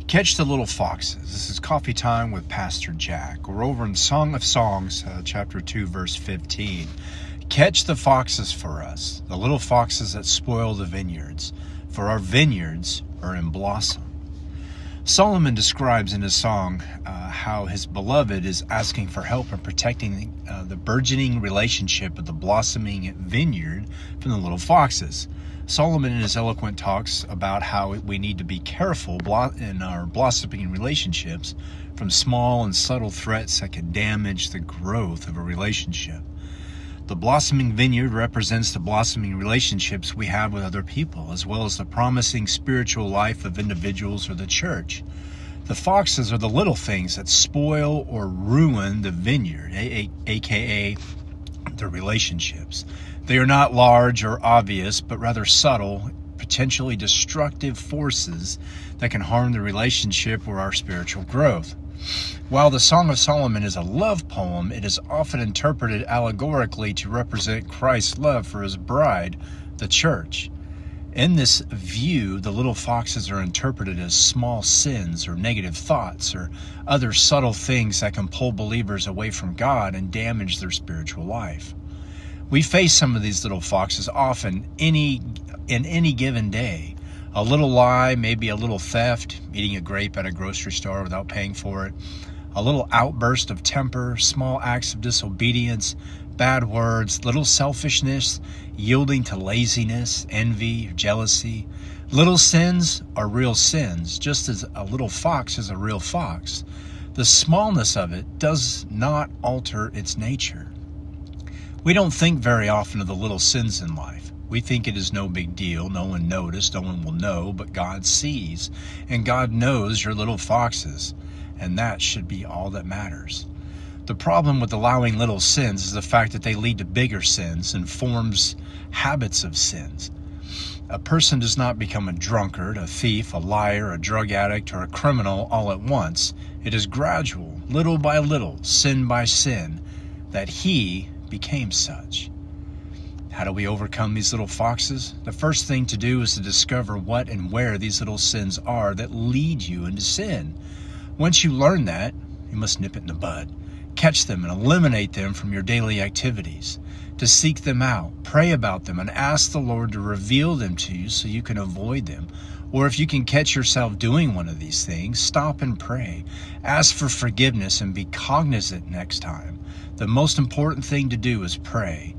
Catch the little foxes. This is Coffee Time with Pastor Jack. We're over in Song of Songs, chapter 2, verse 15. Catch the foxes for us, the little foxes that spoil the vineyards, for our vineyards are in blossom. Solomon describes in his song how his beloved is asking for help in protecting the burgeoning relationship of the blossoming vineyard from the little foxes. Solomon in his eloquent talks about how we need to be careful in our blossoming relationships from small and subtle threats that can damage the growth of a relationship. The blossoming vineyard represents the blossoming relationships we have with other people, as well as the promising spiritual life of individuals or the church. The foxes are the little things that spoil or ruin the vineyard, aka the relationships. They are not large or obvious, but rather subtle, potentially destructive forces that can harm the relationship or our spiritual growth. While the Song of Solomon is a love poem, it is often interpreted allegorically to represent Christ's love for his bride, the church. In this view, the little foxes are interpreted as small sins or negative thoughts or other subtle things that can pull believers away from God and damage their spiritual life. We face some of these little foxes often in any given day. A little lie, maybe a little theft, eating a grape at a grocery store without paying for it, a little outburst of temper, small acts of disobedience, bad words, little selfishness, yielding to laziness, envy, jealousy. Little sins are real sins, just as a little fox is a real fox. The smallness of it does not alter its nature. We don't think very often of the little sins in life. We think it is no big deal, no one noticed, no one will know, but God sees, and God knows your little foxes, and that should be all that matters. The problem with allowing little sins is the fact that they lead to bigger sins and forms habits of sins. A person does not become a drunkard, a thief, a liar, a drug addict, or a criminal all at once. It is gradual, little by little, sin by sin, that he became such. How do we overcome these little foxes? The first thing to do is to discover what and where these little sins are that lead you into sin. Once you learn that, you must nip it in the bud. Catch them and eliminate them from your daily activities. To seek them out, pray about them, and ask the Lord to reveal them to you so you can avoid them. Or if you can catch yourself doing one of these things, stop and pray. Ask for forgiveness and be cognizant next time. The most important thing to do is pray.